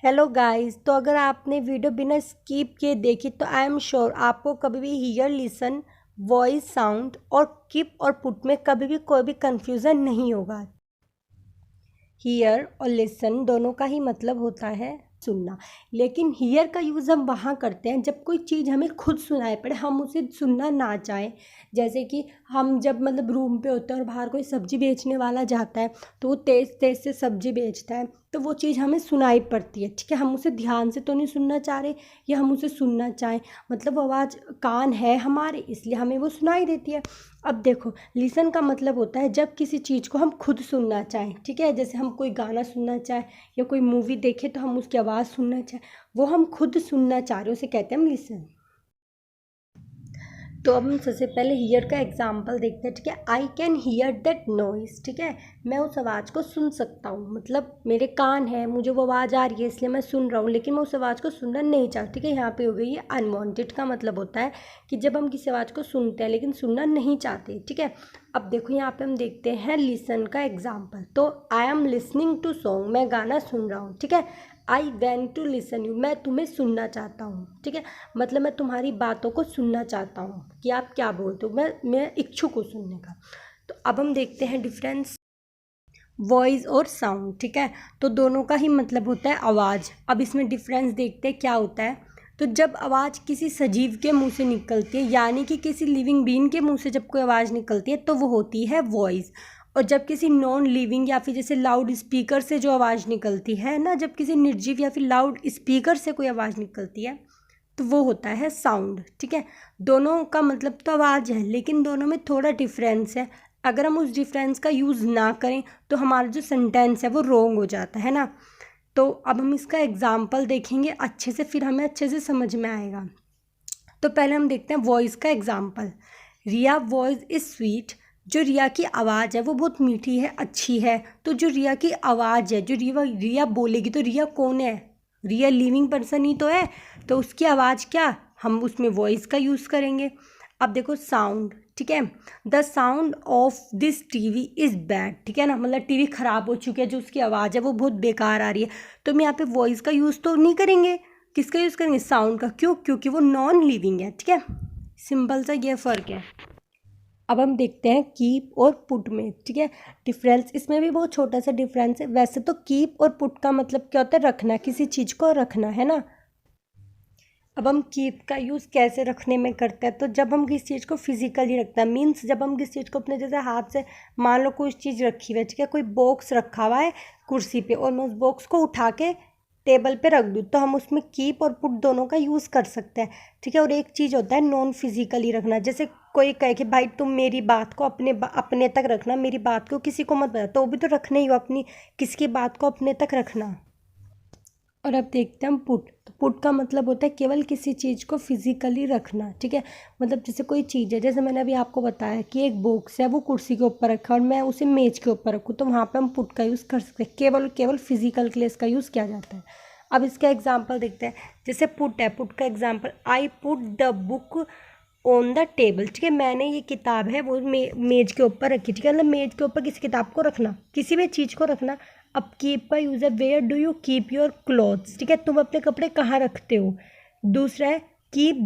Hello guys. तो अगर आपने वीडियो बिना स्किप किए देखी तो आई एम श्योर आपको कभी भी हियर लिसन वॉइस साउंड और कीप और पुट में कभी भी कोई भी कंफ्यूजन नहीं होगा। हियर और लिसन दोनों का ही मतलब होता है सुनना, लेकिन हियर का यूज़ हम वहाँ करते हैं जब कोई चीज़ हमें खुद सुनाई पड़े, हम उसे सुनना ना चाहें। जैसे कि हम जब रूम पे होते हैं और बाहर कोई सब्ज़ी बेचने वाला जाता है तो वो तेज़ तेज़ से सब्ज़ी बेचता है, तो वो चीज़ हमें सुनाई पड़ती है। ठीक है, हम उसे ध्यान से तो नहीं सुनना चाह रहे या हम उसे सुनना चाहें, वो आवाज़ कान है हमारे इसलिए हमें वो सुनाई देती है। अब देखो, लिसन का मतलब होता है जब किसी चीज़ को हम खुद सुनना चाहें। ठीक है, जैसे हम कोई गाना सुनना चाहें या कोई मूवी देखे तो हम उसकी आवाज़ सुनना चाहें, वो हम खुद सुनना चाह रहे हैं, उसे कहते हैं हम लिसन। तो अब हम सबसे पहले हियर का एग्जाम्पल देखते हैं। ठीक है, I can hear that noise. ठीक है, मैं उस आवाज़ को सुन सकता हूँ, मतलब मेरे कान है, मुझे वो आवाज़ आ रही है इसलिए मैं सुन रहा हूँ, लेकिन मैं उस आवाज़ को सुनना नहीं चाहती। ठीक है, यहाँ पे हो गई ये अनवांटेड का मतलब होता है कि जब हम किसी आवाज़ को सुनते हैं लेकिन सुनना नहीं चाहते। ठीक है, अब देखो यहाँ पे हम देखते हैं लिसन का एग्जाम्पल। तो I am listening to song, मैं गाना सुन रहा हूँ। ठीक है, I want to listen you, मैं तुम्हें सुनना चाहता हूँ। ठीक है, मतलब मैं तुम्हारी बातों को सुनना चाहता हूँ कि आप क्या बोलते हो, मैं इच्छुक हूँ सुनने का। तो अब हम देखते हैं डिफरेंस वॉइस और साउंड। ठीक है, तो दोनों का ही मतलब होता है आवाज़। अब इसमें डिफरेंस देखते हैं क्या होता है। तो जब आवाज़ किसी सजीव के मुंह से निकलती है, यानी कि किसी लिविंग बीइंग के मुंह से जब कोई आवाज़ निकलती है तो वो होती है वॉइस। और जब किसी नॉन लिविंग या फिर जैसे लाउड स्पीकर से जो आवाज़ निकलती है ना, जब किसी निर्जीव या फिर लाउड स्पीकर से कोई आवाज़ निकलती है तो वो होता है साउंड। ठीक है, दोनों का मतलब तो आवाज़ है, लेकिन दोनों में थोड़ा डिफरेंस है। अगर हम उस डिफरेंस का यूज़ ना करें तो हमारा जो सेंटेंस है वो रॉन्ग हो जाता है ना। तो अब हम इसका एग्जाम्पल देखेंगे अच्छे से, फिर हमें अच्छे से समझ में आएगा। तो पहले हम देखते हैं वॉइस का example. Riya voice is sweet, जो रिया की आवाज़ है वो बहुत मीठी है, अच्छी है। तो जो रिया की आवाज़ है, जो रिया बोलेगी, तो रिया कौन है? रिया लिविंग पर्सन ही तो है, तो उसकी आवाज़ क्या, हम उसमें वॉइस का यूज़ करेंगे। अब देखो साउंड। ठीक है, the sound of this TV is bad. ठीक है ना, मतलब टीवी ख़राब हो चुकी है, जो उसकी आवाज़ है वो बहुत बेकार आ रही है। तो हम यहाँ पे वॉइस का यूज़ तो नहीं करेंगे, किसका यूज़ करेंगे? साउंड का। क्यों? क्योंकि वो नॉन लिविंग है। ठीक है, सिंपल सा ये फ़र्क है। अब हम देखते हैं कीप और पुट में। ठीक है, डिफरेंस इसमें भी बहुत छोटा सा डिफरेंस है। वैसे तो कीप और पुट का मतलब क्या होता है? रखना, किसी चीज़ को रखना, है ना। अब हम कीप का यूज़ कैसे रखने में करते हैं? तो जब हम किसी चीज़ को फिजिकली रखते हैं, मीन्स जब हम किसी चीज़ को अपने जैसे हाथ से, मान लो कोई चीज़ रखी हुई है, ठीक है, कोई बॉक्स रखा हुआ है कुर्सी पे और मैं उस बॉक्स को उठा के टेबल पे रख दूँ, तो हम उसमें कीप और पुट दोनों का यूज़ कर सकते हैं। ठीक है, और एक चीज़ होता है नॉन फिजिकली रखना। जैसे कोई कहे कि भाई तुम मेरी बात को अपने तक रखना, मेरी बात को किसी को मत बता, तो वो भी तो रखना ही हो, अपनी किसी की बात को अपने तक रखना। और अब देखते हैं हम पुट। तो पुट का मतलब होता है केवल किसी चीज़ को फिजिकली रखना। ठीक है, मतलब जैसे कोई चीज़ है, जैसे मैंने अभी आपको बताया कि एक बॉक्स है वो कुर्सी के ऊपर रखा और मैं उसे मेज के ऊपर रखूँ, तो वहाँ पे हम पुट का यूज़ कर सकते हैं। केवल फिजिकल के लिए इसका यूज़ किया जाता है। अब इसका एग्जाम्पल देखते हैं। जैसे पुट है, पुट का example, I put the book on the table. ठीक है, मैंने ये किताब है वो मेज के ऊपर रखी। ठीक है, मतलब मेज के ऊपर किसी किताब को रखना, किसी भी चीज़ को रखना। अब कीप का यूज़ है, where do you keep your clothes. ठीक है, तुम अपने कपड़े कहाँ रखते हो। दूसरा है keep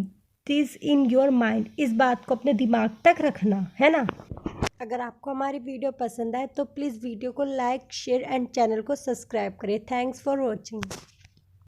this in your mind, इस बात को अपने दिमाग तक रखना, है ना। अगर आपको हमारी वीडियो पसंद आए तो प्लीज़ वीडियो को लाइक, शेयर एंड चैनल को सब्सक्राइब करें। Thanks for watching.